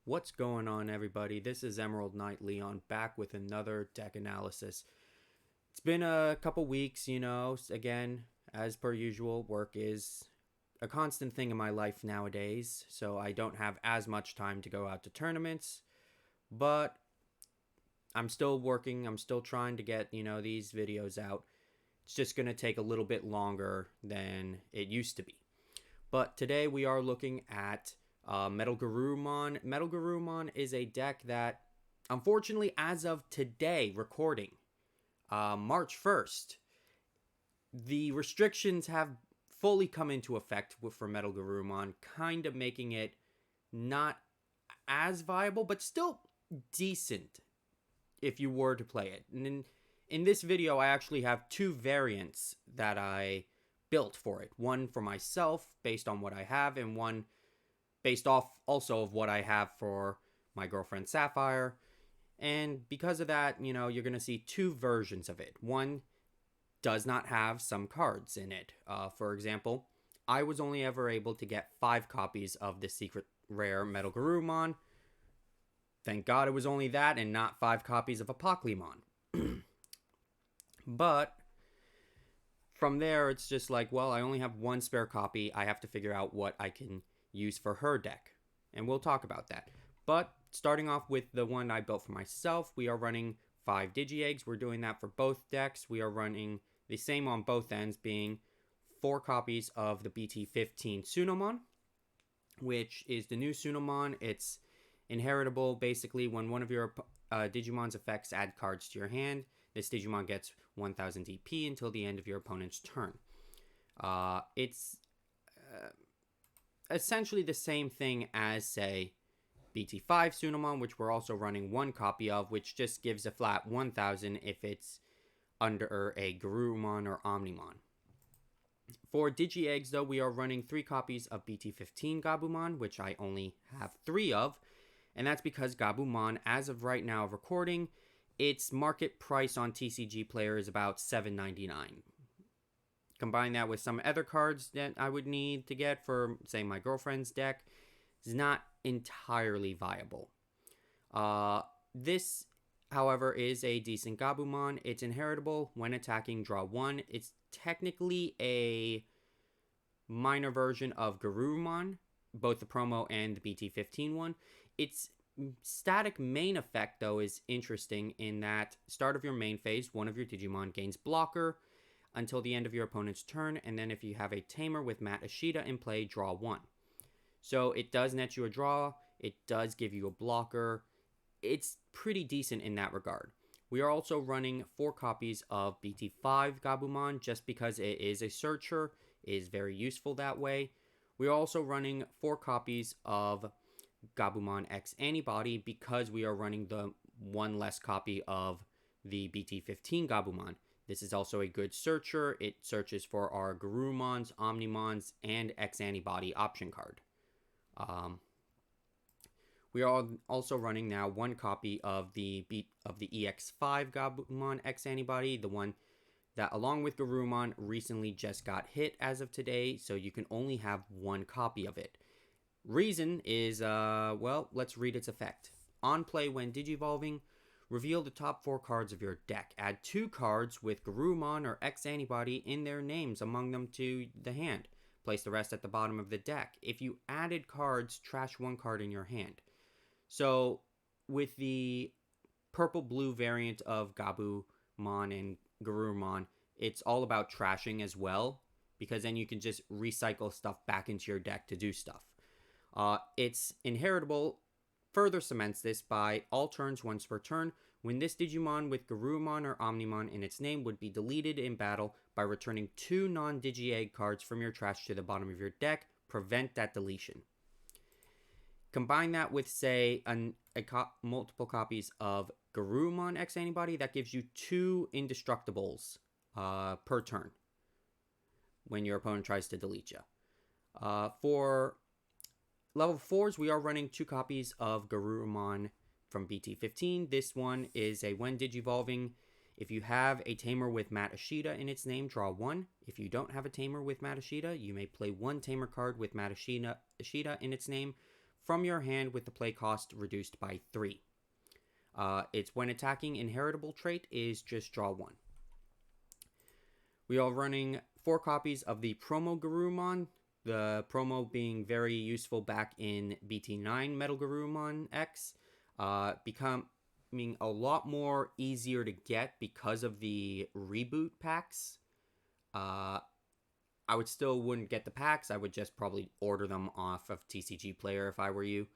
What's going on, everybody? This is Emerald Knight Leon back with another deck analysis. It's been a couple weeks, again, as per usual, work is a constant thing in my life nowadays, so I don't have as much time to go out to tournaments, but I'm still working, I'm still trying to get, these videos out. It's just going to take a little bit longer than it used to be. But today we are looking at Metal Garurumon is a deck that, unfortunately, as of today, recording, March 1st, the restrictions have fully come into effect for Metal Garurumon, kind of making it not as viable, but still decent if you were to play it. And in this video, I actually have two variants that I built for it. One for myself, based on what I have, and one based off also of what I have for my girlfriend Sapphire. And because of that, you're going to see two versions of it. One does not have some cards in it. For example, I was only ever able to get 5 copies of the secret rare Metal Garurumon. Thank God it was only that and not 5 copies of Apoclymon. But from there, it's just like, well, I only have 1 spare copy. I have to figure out what I can use for her deck. And we'll talk about that. But starting off with the one I built for myself, we are running 5 Digi-Eggs. We're doing that for both decks. We are running the same on both ends, being 4 copies of the Bt15 Tsunomon, which is the new Tsunomon. It's inheritable. Basically, when one of your Digimon's effects add cards to your hand, this Digimon gets 1000 DP until the end of your opponent's turn. It's essentially the same thing as, say, Bt5 Tsunomon, which we're also running 1 copy of, which just gives a flat 1000 if it's under a Garurumon or Omnimon. For Digi-Eggs, though, we are running 3 copies of Bt15 Gabumon, which I only have 3 of, and that's because Gabumon, as of right now of recording, its market price on TCG Player is about $7.99. Combine that with some other cards that I would need to get for, say, my girlfriend's deck, is not entirely viable. This, however, is a decent Gabumon. It's inheritable. When attacking, draw 1. It's technically a minor version of Garurumon, both the promo and the Bt15 one. Its static main effect, though, is interesting in that start of your main phase, one of your Digimon gains blocker until the end of your opponent's turn, and then if you have a Tamer with Matt Ashita in play, draw 1. So it does net you a draw, it does give you a blocker. It's pretty decent in that regard. We are also running 4 copies of Bt5 Gabumon just because it is a searcher, it is very useful that way. We are also running 4 copies of Gabumon X-Antibody because we are running the 1 less copy of the Bt15 Gabumon. This is also a good searcher. It searches for our Garurumons, Omnimons, and X-Antibody option card. We are also running now 1 copy of the EX5 Gabumon X-Antibody, the one that, along with Garurumon, recently just got hit as of today, so you can only have 1 copy of it. Reason is, well, let's read its effect. On play when Digivolving, reveal the top 4 cards of your deck. Add 2 cards with Garurumon or X-Antibody in their names among them to the hand. Place the rest at the bottom of the deck. If you added cards, trash 1 card in your hand. So, with the purple-blue variant of Gabumon and Garurumon, it's all about trashing as well, because then you can just recycle stuff back into your deck to do stuff. It's inheritable further cements this by all turns once per turn. When this Digimon with Garurumon or Omnimon in its name would be deleted in battle by returning 2 non-Digi-Egg cards from your trash to the bottom of your deck, prevent that deletion. Combine that with, say, multiple copies of Garurumon X-Antibody, that gives you 2 indestructibles per turn when your opponent tries to delete you. For level 4s, we are running 2 copies of Garurumon from Bt15. This one is a when Digivolving. If you have a Tamer with Matt Ashita in its name, draw 1. If you don't have a Tamer with Matt Ashita, you may play 1 Tamer card with Matt Ashita in its name from your hand with the play cost reduced by 3. Its when attacking inheritable trait is just draw 1. We are running 4 copies of the promo Garurumon, the promo being very useful back in Bt9 Metal Garurumon X, becoming a lot more easier to get because of the reboot packs. I wouldn't get the packs. I would just probably order them off of TCG Player if I were you.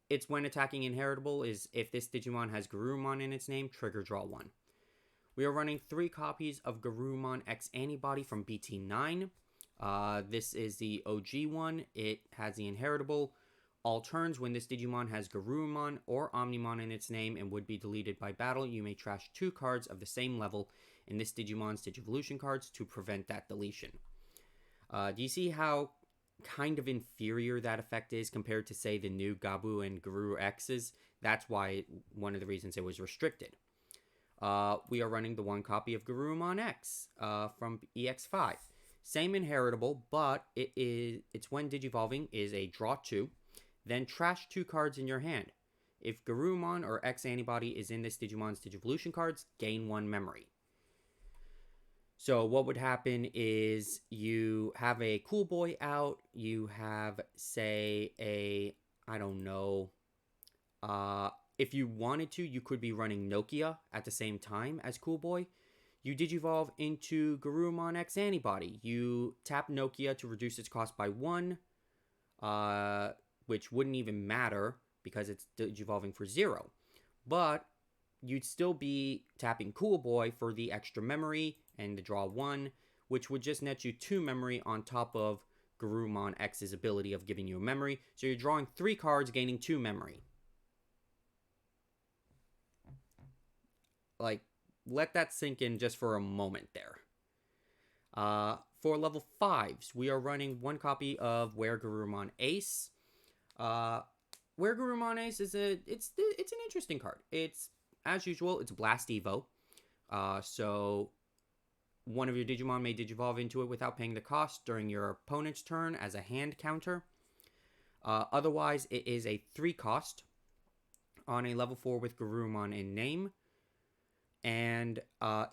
Its when attacking inheritable is if this Digimon has Garurumon in its name, trigger draw 1. We are running 3 copies of Garurumon X-Antibody from Bt9. This is the OG one. It has the inheritable. All turns when this Digimon has Garurumon or Omnimon in its name and would be deleted by battle, you may trash 2 cards of the same level in this Digimon's Digivolution cards to prevent that deletion. Do you see how kind of inferior that effect is compared to, say, the new Gabu and Garuru X's? That's why one of the reasons it was restricted. We are running the 1 copy of Garurumon X from EX5. Same inheritable, but it's when Digivolving is a draw 2, then trash 2 cards in your hand. If Garurumon or X-Antibody is in this Digimon's Digivolution cards, gain 1 memory. So what would happen is you have a Cool Boy out, you have, say, if you wanted to, you could be running Nokia at the same time as Cool Boy. You Digivolve into Garurumon X-Antibody. You tap Nokia to reduce its cost by 1, which wouldn't even matter because it's Digivolving for 0. But you'd still be tapping Cool Boy for the extra memory and the draw 1, which would just net you 2 memory on top of Garurumon X's ability of giving you a memory. So you're drawing 3 cards, gaining 2 memory. Let that sink in just for a moment there. For level 5s, we are running 1 copy of Where Garurumon Ace. Where Garurumon Ace is it's an interesting card. It's, as usual, it's Blast Evo. So one of your Digimon may Digivolve into it without paying the cost during your opponent's turn as a hand counter. Otherwise, it is a 3 cost on a level 4 with Garurumon in name. And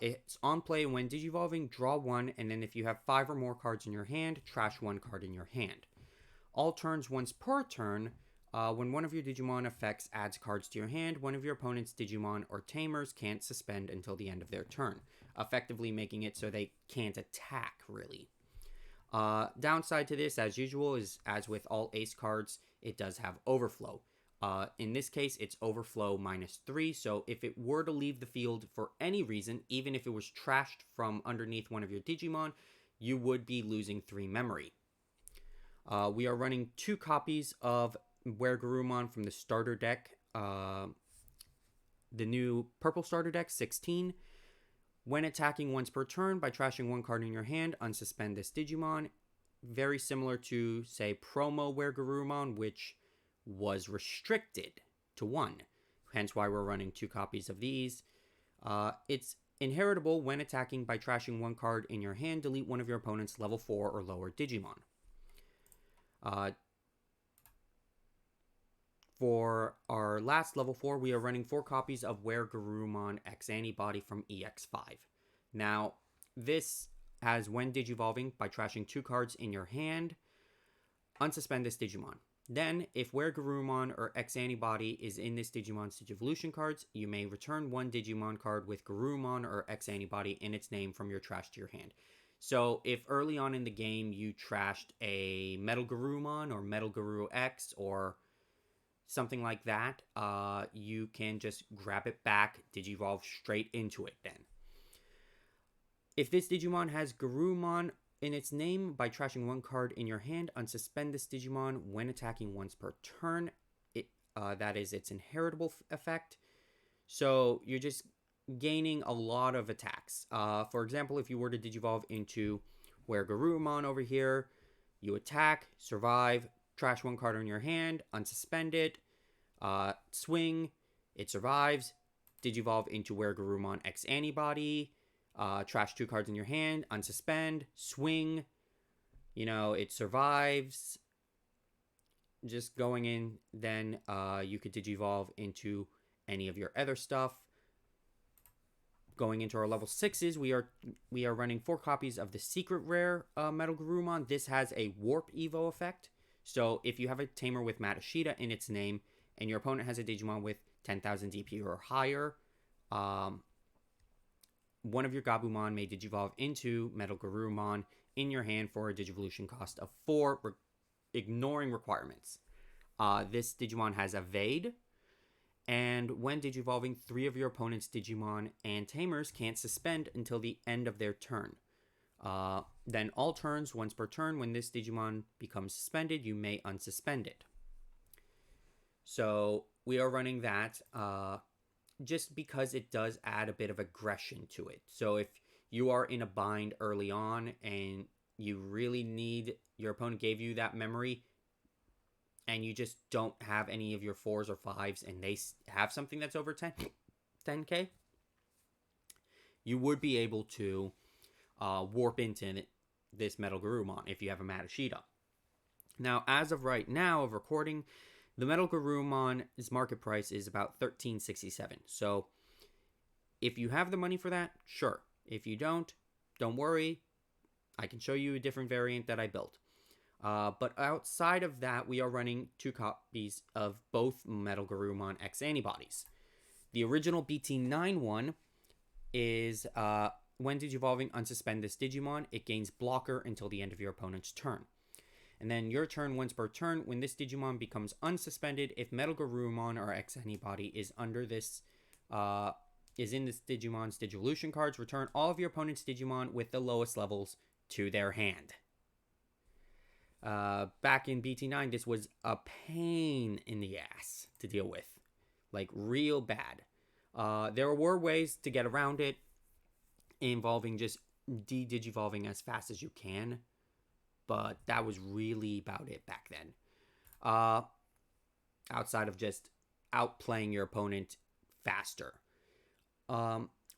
it's on play when Digivolving, draw 1, and then if you have 5 or more cards in your hand, trash 1 card in your hand. All turns once per turn, when one of your Digimon effects adds cards to your hand, one of your opponent's Digimon or Tamers can't suspend until the end of their turn, effectively making it so they can't attack, really. Downside to this, as usual, is as with all Ace cards, it does have Overflow. In this case, it's Overflow -3, so if it were to leave the field for any reason, even if it was trashed from underneath one of your Digimon, you would be losing 3 memory. We are running 2 copies of Where Garurumon from the starter deck, the new purple starter deck, 16. When attacking once per turn by trashing 1 card in your hand, unsuspend this Digimon. Very similar to, say, promo Where Garurumon, which was restricted to 1, hence why we're running 2 copies of these. It's inheritable when attacking by trashing 1 card in your hand. Delete one of your opponent's level 4 or lower Digimon. For our last level 4, we are running 4 copies of Where Garurumon X-Antibody from EX5. Now, this has when Digivolving by trashing 2 cards in your hand, unsuspend this Digimon. Then, if Where Garurumon or X-Antibody is in this Digimon's Digivolution cards, you may return 1 Digimon card with Garurumon or X-Antibody in its name from your trash to your hand. So, if early on in the game you trashed a Metal Garurumon or Metal Garuru X or something like that, you can just grab it back, Digivolve straight into it then. If this Digimon has Garurumon in its name, by trashing 1 card in your hand, unsuspend this Digimon when attacking once per turn. That is its inheritable effect. So you're just gaining a lot of attacks. For example, if you were to Digivolve into Where Garurumon over here, you attack, survive, trash 1 card in your hand, unsuspend it, swing, it survives, Digivolve into Where Garurumon X-Antibody, trash 2 cards in your hand, unsuspend, swing, it survives, just going in, then you could Digivolve into any of your other stuff. Going into our level 6s, we are running 4 copies of the secret rare Metal Garurumon. This has a Warp Evo effect. So if you have a tamer with Matashita in its name, and your opponent has a Digimon with 10,000 DP or higher, one of your Gabumon may Digivolve into Metal Garurumon in your hand for a Digivolution cost of 4, ignoring requirements. This Digimon has Evade, and when Digivolving, 3 of your opponent's Digimon and Tamers can't suspend until the end of their turn. Then all turns, once per turn, when this Digimon becomes suspended, you may unsuspend it. So we are running that just because it does add a bit of aggression to it. So if you are in a bind early on and you really need, your opponent gave you that memory, and you just don't have any of your 4s or 5s, and they have something that's over 10k, you would be able to warp into this Metal Garurumon if you have a Matashita. Now, as of right now of recording, the Metal Garurumon's market price is about $13.67. So if you have the money for that, sure. If you don't worry. I can show you a different variant that I built. But outside of that, we are running 2 copies of both Metal Garurumon X-Antibodies. The original BT9 one is when Digivolving, unsuspend this Digimon. It gains blocker until the end of your opponent's turn. And then your turn, once per turn, when this Digimon becomes unsuspended, if Metal Garurumon or X-Antibody is under this, is in this Digimon's Digivolution cards, return all of your opponent's Digimon with the lowest levels to their hand. Back in BT9, this was a pain in the ass to deal with. Like, real bad. There were ways to get around it, involving just de-digivolving as fast as you can. But that was really about it back then. Outside of just outplaying your opponent faster.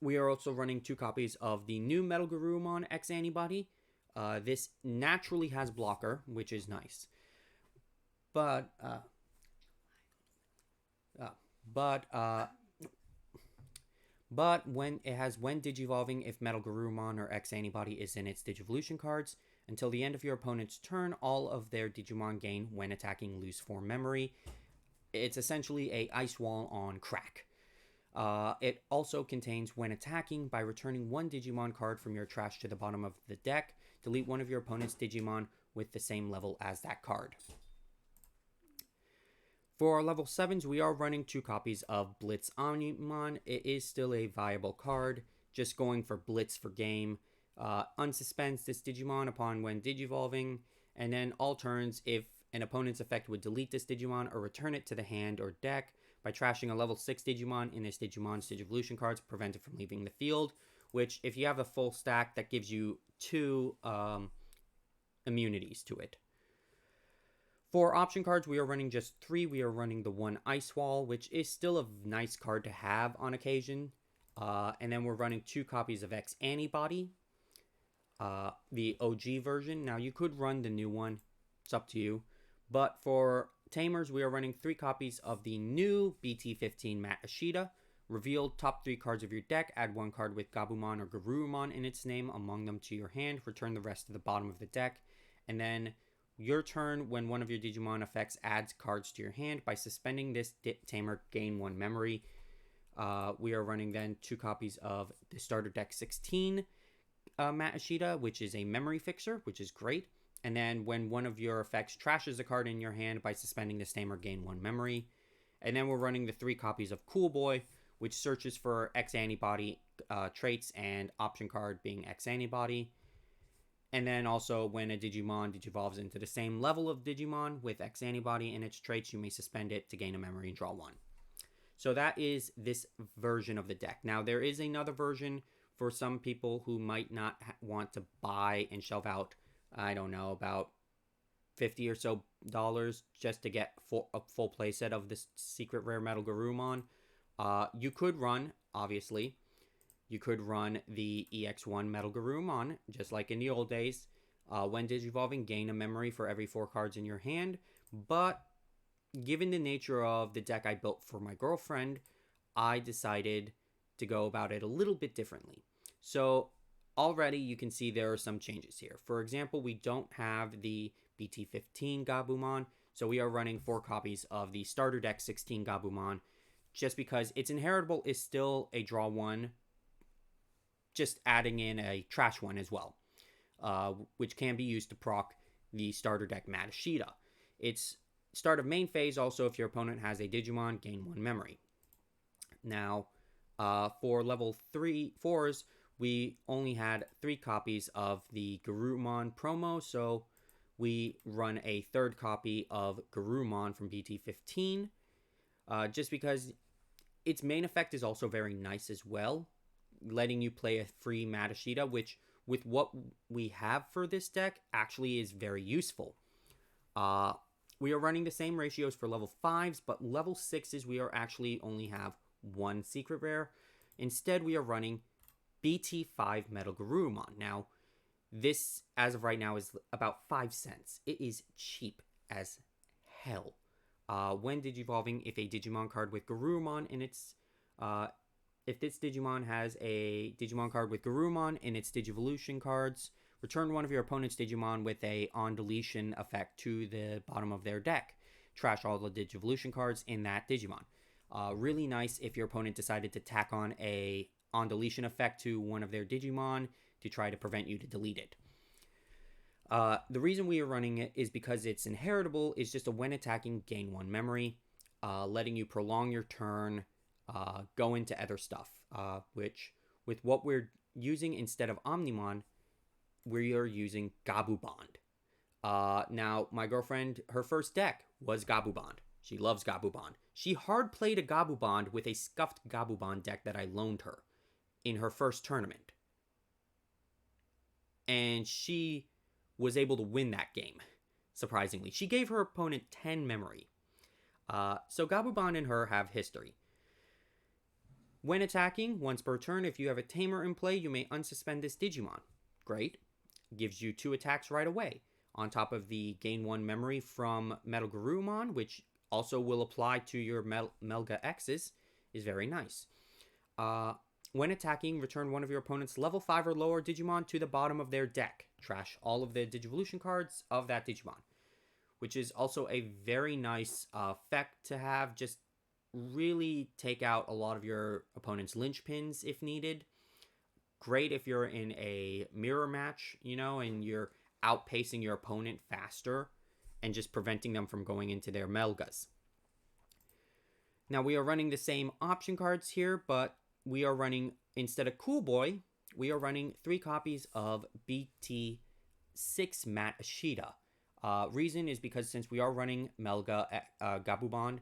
We are also running 2 copies of the new Metal Garurumon X-Antibody. This naturally has blocker, which is nice. But when Digivolving, if Metal Garurumon or X-Antibody is in its Digivolution cards, until the end of your opponent's turn, all of their Digimon gain when attacking loose form memory. It's essentially a ice wall on crack. It also contains, when attacking, by returning 1 Digimon card from your trash to the bottom of the deck, delete one of your opponent's Digimon with the same level as that card. For our level 7s, we are running 2 copies of Blitz Omnimon. It is still a viable card, just going for Blitz for game. Unsuspends this Digimon upon when Digivolving, and then all turns, if an opponent's effect would delete this Digimon or return it to the hand or deck by trashing a level 6 Digimon in this Digimon's Digivolution cards, prevent it from leaving the field, which, if you have a full stack, that gives you 2 immunities to it. For option cards, we are running just 3. We are running the 1 Ice Wall, which is still a nice card to have on occasion. And then we're running 2 copies of X-Antibody, the OG version. Now, you could run the new one. It's up to you. But for Tamers, we are running 3 copies of the new Bt15 Matashita. Reveal top 3 cards of your deck. Add 1 card with Gabumon or Garurumon in its name among them to your hand. Return the rest to the bottom of the deck. And then your turn, when one of your Digimon effects adds cards to your hand, by suspending this Tamer, gain 1 memory. We are running then 2 copies of the starter deck 16 Matashita, which is a memory fixer, which is great. And then when one of your effects trashes a card in your hand, by suspending this Tamer, gain 1 memory. And then we're running the 3 copies of Cool Boy, which searches for X-Antibody traits, and option card being X-Antibody. And then also, when a Digimon digivolves into the same level of Digimon with X-Antibody and its traits, you may suspend it to gain a memory and draw 1. So that is this version of the deck. Now, there is another version for some people who might not want to buy and shell out, I don't know, about $50 or so just to get a full playset of this secret rare Metal Garurumon. You could run, obviously, you could run the EX1 Metal Garurumon, just like in the old days. When Digivolving, gain a memory for every 4 cards in your hand. But given the nature of the deck I built for my girlfriend, I decided to go about it a little bit differently. So already you can see there are some changes here. For example, we don't have the Bt15 Gabumon, so we are running 4 copies of the starter deck 16 Gabumon, just because its inheritable is still a draw 1, just adding in a trash 1 as well, which can be used to proc the starter deck Matashita. Its start of main phase also, if your opponent has a Digimon, gain 1 memory. Now, for level 4s, we only had 3 copies of the Garurumon promo, so we run a 3rd copy of Garurumon from Bt15, just because its main effect is also very nice as well, letting you play a free Matashita, which, with what we have for this deck, actually is very useful. We are running the same ratios for level 5s, but level 6s we are actually only have 1 secret rare. Instead, we are running Bt5 Metal Garurumon. Now, this, as of right now, is about 5 cents. It is cheap as hell. When digivolving, if a Digimon card with Garurumon in its... if this Digimon has a Digimon card with Garurumon in its Digivolution cards, return one of your opponent's Digimon with a on-deletion effect to the bottom of their deck. Trash all the Digivolution cards in that Digimon. Really nice if your opponent decided to tack on a on-deletion effect to one of their Digimon to try to prevent you to delete it. The reason we are running it is because its inheritable is just a when attacking, gain 1 memory, letting you prolong your turn, go into other stuff, which, with what we're using instead of Omnimon, we are using Gabubond. Now, my girlfriend, her first deck was Gabubond. She loves Gabubond. She hard played a Gabubond with a scuffed Gabubond deck that I loaned her in her first tournament. And she was able to win that game, surprisingly. She gave her opponent 10 memory. So Gabubond and her have history. When attacking, once per turn, if you have a Tamer in play, you may unsuspend this Digimon. Great. Gives you 2 attacks right away. On top of the gain 1 memory from Metal Garurumon, which also will apply to your Melga X's, is very nice. When attacking, return one of your opponent's level 5 or lower Digimon to the bottom of their deck. Trash all of the Digivolution cards of that Digimon, which is also a very nice effect to have. Just really take out a lot of your opponent's linchpins if needed. Great if you're in a mirror match, and you're outpacing your opponent faster and just preventing them from going into their Melgas. Now, we are running the same option cards here, but we are running, instead of Cool Boy, we are running 3 copies of Bt6 Matashita. Reason is because since we are running Melga Gabubond,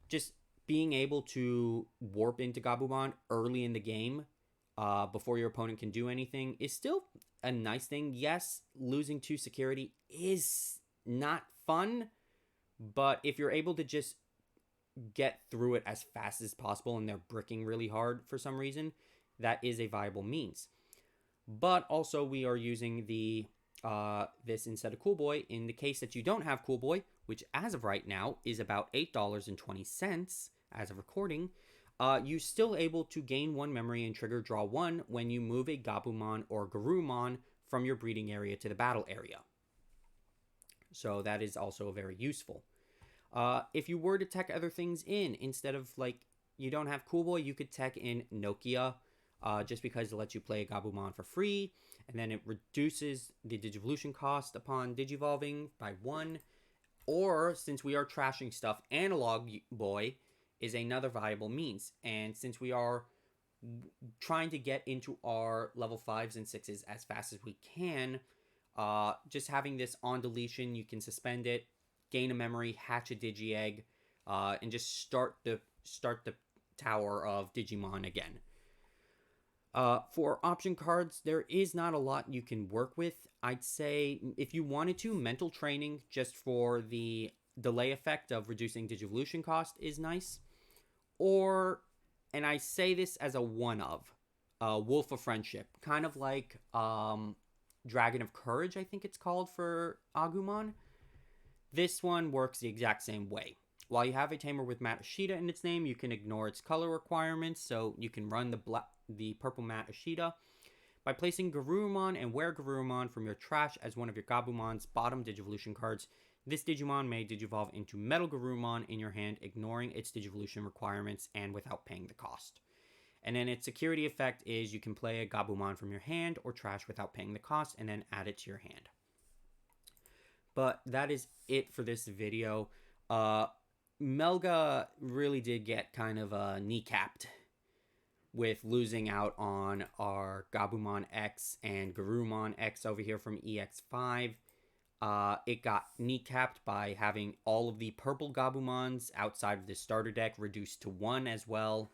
just being able to warp into Gabubond early in the game before your opponent can do anything is still a nice thing. Yes, losing to security is not fun, but if you're able to just get through it as fast as possible and they're bricking really hard for some reason, that is a viable means. But also we are using the this instead of Cool Boy in the case that you don't have Cool Boy, which as of right now is about $8.20 as of recording. You're still able to gain 1 memory and trigger draw 1 when you move a Gabumon or Garurumon from your breeding area to the battle area. So that is also very useful. If you were to tech other things in, instead of, you don't have Cool Boy, you could tech in Nokia, just because it lets you play a Gabumon for free, and then it reduces the Digivolution cost upon Digivolving by 1. Or, since we are trashing stuff, Analog Boy is another viable means. And since we are trying to get into our level 5s and 6s as fast as we can, just having this on deletion, you can suspend it, gain a memory, hatch a Digi-Egg, and just start the tower of Digimon again. For option cards, there is not a lot you can work with. I'd say if you wanted to, Mental Training just for the delay effect of reducing Digivolution cost is nice. Or, and I say this as a one-of, Wolf of Friendship, kind of like Dragon of Courage, I think it's called for Agumon. This one works the exact same way. While you have a tamer with Matte Ashita in its name, you can ignore its color requirements, so you can run the purple Matte Ashita. By placing Garurumon and Were-Garurumon from your trash as one of your Gabumon's bottom Digivolution cards, this Digimon may Digivolve into Metal Garurumon in your hand, ignoring its Digivolution requirements and without paying the cost. And then its security effect is you can play a Gabumon from your hand or trash without paying the cost and then add it to your hand. But that is it for this video. Melga really did get kind of kneecapped with losing out on our Gabumon X and Garurumon X over here from EX5. It got kneecapped by having all of the purple Gabumons outside of the starter deck reduced to 1 as well.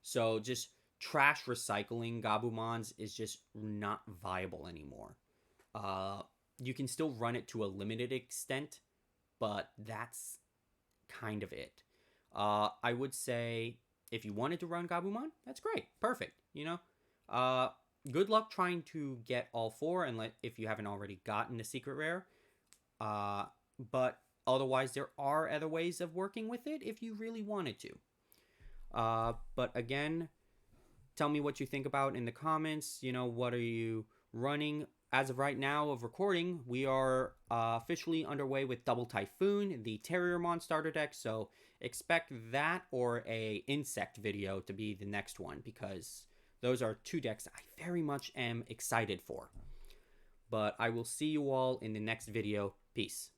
So just trash recycling Gabumons is just not viable anymore. You can still run it to a limited extent, but that's kind of it. I would say if you wanted to run Gabumon, that's great. Perfect, you know? Good luck trying to get all 4 if you haven't already gotten a secret rare. But otherwise, there are other ways of working with it if you really wanted to. But again, tell me what you think about in the comments. You know, what are you running? As of right now of recording, we are officially underway with Double Typhoon, the Terriermon starter deck, so expect that or a insect video to be the next one, because those are 2 decks I very much am excited for. But I will see you all in the next video. Peace.